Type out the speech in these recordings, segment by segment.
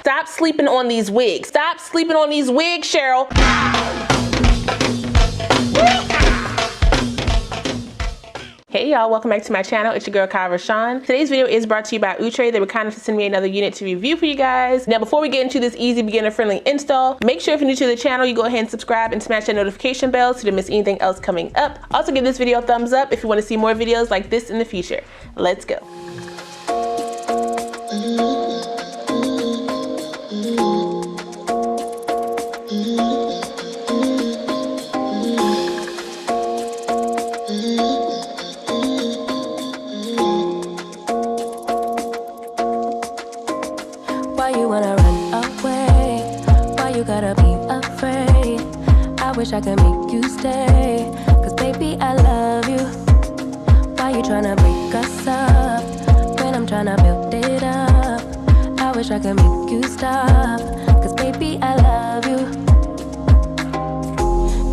Stop sleeping on these wigs. Stop sleeping on these wigs, Cheryl. Hey y'all, welcome back to my channel. It's your girl Kyle Rashawn. Today's video is brought to you by Outre. They were kind enough to send me another unit to review for you guys. Now before we get into this easy beginner friendly install, make sure if you're new to the channel, you go ahead and subscribe and smash that notification bell so you don't miss anything else coming up. Also give this video a thumbs up if you want to see more videos like this in the future. Let's go. Wish I could make you stay, cause baby I love you. Why you tryna break us up when I'm tryna build it up? I wish I could make you stop, cause baby I love you.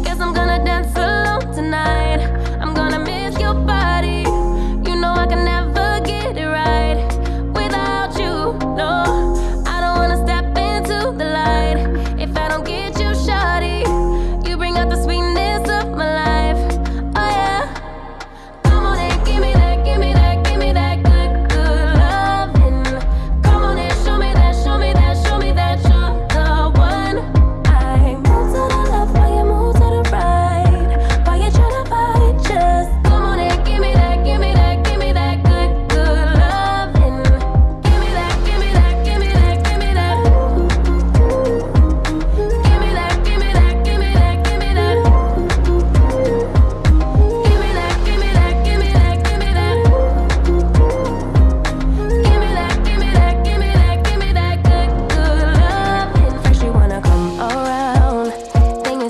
Guess I'm gonna dance alone tonight. I'm gonna miss your body. You know I can never get it right without you. No, I don't wanna step into the light if I don't get you, shawty. The sweetness of my life, oh yeah. Come on and give me that, give me that, give me that good, good loving. Come on and show me that, show me that, show me that you're the one. I move to the left while you move to the right. While you tryna fight, just come on and give me that, give me that, give me that good, good loving. Give me that, give me that, give me that, give me that. Give me that, give me that, give me that.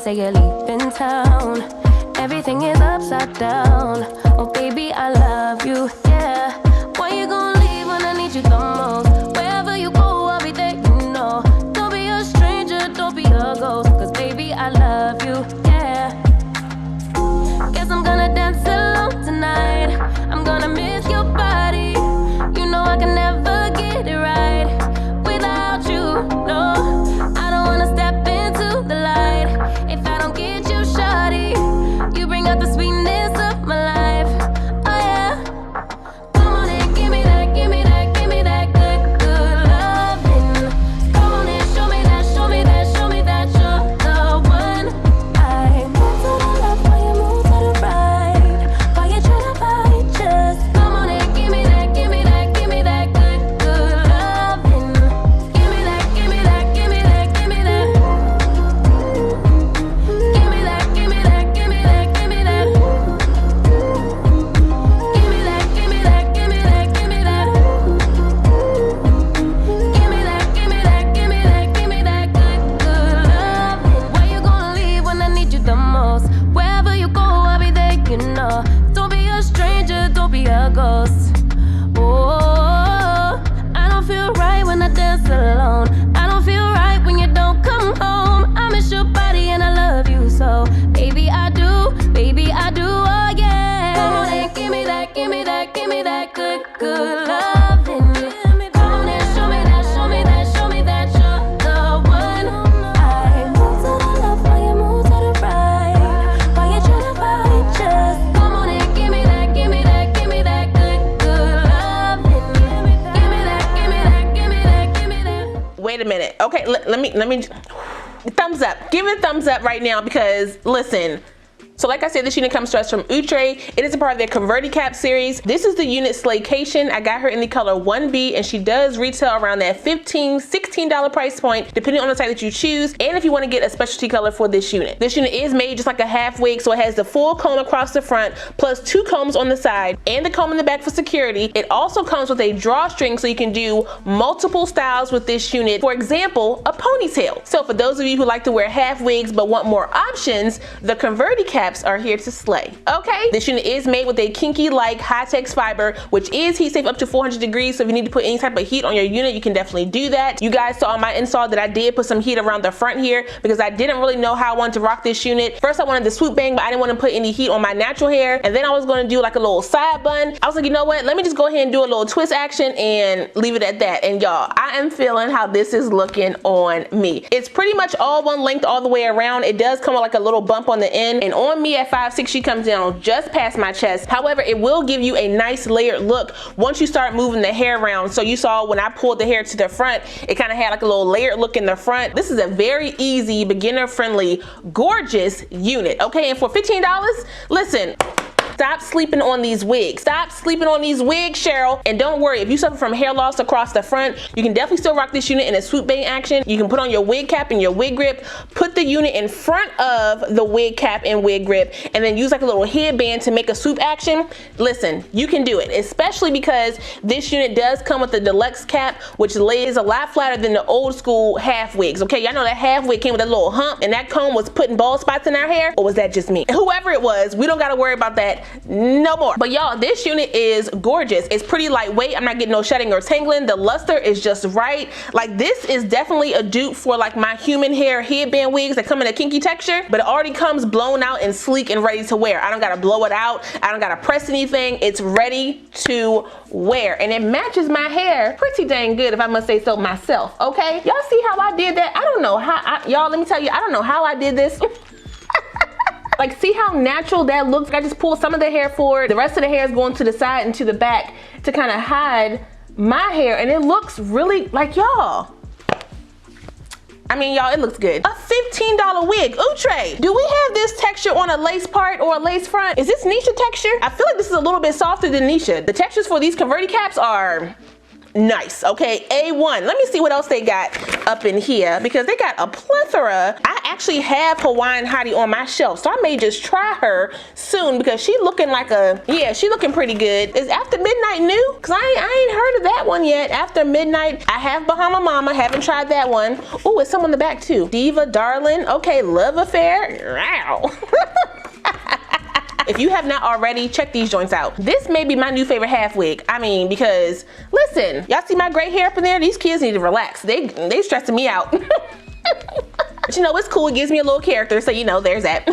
You're leaving town, everything is upside down. Oh baby, I love you, yeah. Why you gonna leave when I need you the most? Wherever you go, I'll be there, you know. Don't be a stranger, don't be a ghost, cause baby, I love you, yeah. Guess I'm gonna dance alone tonight. I'm gonna miss your body. You know I can never get it right without you, no. I don't wanna step into the light if I don't get you, shawty. You bring out the sweetness of my life, oh yeah. Come on and give me that, give me that, give me that good, good loving. Come on and show me that, show me that, show me that you're the one. I move to the left while you move to the right. While you tryna fight, just come on and give me that, give me that, give me that good, good loving. Give me that, give me that, give me that, give me that. Give me that, give me that, give me that, give me that. Give me that, give me that, give me that, give me that. Give me that, give me that, give me that, give me that good, good loving. Why you gonna leave when I need you the most? Wherever you go, I'll be there, you know. Don't be a stranger, don't be a ghost. Oh, I don't feel right when I dance alone. I don't feel right when you don't come home. I miss your body and I love you so. Baby, I do, oh yeah. Come on and give me that, give me that, give me that good, good loving. Come on and show me that, show me that, show me that you're the one. I move to the left while you move to the right. While you tryna fight, just come on and give me that, give me that, give me that good, good loving. Give me that, give me that, give me that, give me that. Wait a minute. Okay, let me thumbs up. Give it a thumbs up right now because listen. So like I said, this unit comes to us from Outre. It is a part of their Converti Cap series. This is the unit Slaycation. I got her in the color 1B and she does retail around that $15, $16 price point, depending on the type that you choose. And if you want to get a specialty color for this unit. This unit is made just like a half wig, so it has the full comb across the front, plus 2 combs on the side and the comb in the back for security. It also comes with a drawstring so you can do multiple styles with this unit. For example, a ponytail. So for those of you who like to wear half wigs but want more options, the Converti Cap caps are here to slay. Okay, this unit is made with a kinky like high-tex fiber, which is heat safe up to 400 degrees. So if you need to put any type of heat on your unit, you can definitely do that. You guys saw on my install that I did put some heat around the front here because I didn't really know how I wanted to rock this unit. First I wanted the swoop bang, but I didn't want to put any heat on my natural hair, and then I was going to do like a little side bun. I was like, you know what, let me just go ahead and do a little twist action and leave it at that. And y'all, I am feeling how this is looking on me. It's pretty much all one length all the way around. It does come with like a little bump on the end, and on me at 5'6", she comes down just past my chest. However, it will give you a nice layered look once you start moving the hair around. So you saw when I pulled the hair to the front, it kind of had like a little layered look in the front. This is a very easy, beginner friendly, gorgeous unit. Okay, and for $15, listen, stop sleeping on these wigs. Stop sleeping on these wigs, Cheryl. And don't worry, if you suffer from hair loss across the front, you can definitely still rock this unit in a swoop bang action. You can put on your wig cap and your wig grip, put the unit in front of the wig cap and wig grip, and then use like a little headband to make a swoop action. Listen, you can do it, especially because this unit does come with the deluxe cap, which lays a lot flatter than the old school half wigs. Okay, y'all know that half wig came with a little hump, and that comb was putting bald spots in our hair, or was that just me? Whoever it was, we don't gotta worry about that no more. But y'all, this unit is gorgeous. It's pretty lightweight. I'm not getting no shedding or tangling. The luster is just right. Like, this is definitely a dupe for like my human hair headband wigs that come in a kinky texture, but it already comes blown out and sleek and ready to wear. I don't gotta blow it out. I don't gotta press anything. It's ready to wear, and it matches my hair pretty dang good, if I must say so myself. Okay, y'all see how I did that? I don't know how y'all, let me tell you, I don't know how I did this. Like, see how natural that looks? I just pulled some of the hair forward. The rest of the hair is going to the side and to the back to kind of hide my hair. And it looks really, like, y'all. I mean, y'all, it looks good. A $15 wig. Outre, do we have this texture on a lace part or a lace front? Is this Nisha texture? I feel like this is a little bit softer than Nisha. The textures for these converti caps are nice. Okay, A1. Let me see what else they got up in here, because they got a plethora. I actually have Hawaiian Hottie on my shelf, so I may just try her soon because she looking like a, yeah, she looking pretty good. Is After Midnight new? Because I ain't heard of that one yet. After Midnight, I have Bahama Mama, haven't tried that one. Oh, it's some on the back too. Diva Darling. Okay, Love Affair. Wow. If you have not already, check these joints out. This may be my new favorite half wig. I mean, because listen, y'all see my gray hair up in there? These kids need to relax. They stressing me out. But you know, it's cool. It gives me a little character, so you know, there's that.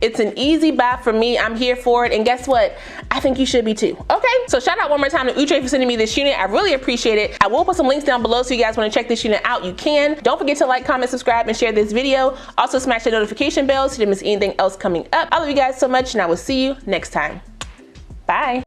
It's an easy buy for me. I'm here for it, and guess what? I think you should be too. Okay, so shout out one more time to Outre for sending me this unit. I really appreciate it. I will put some links down below, so you guys want to check this unit out, you can. Don't forget to like, comment, subscribe, and share this video. Also smash the notification bell so you don't miss anything else coming up. I love you guys so much, and I will see you next time. Bye.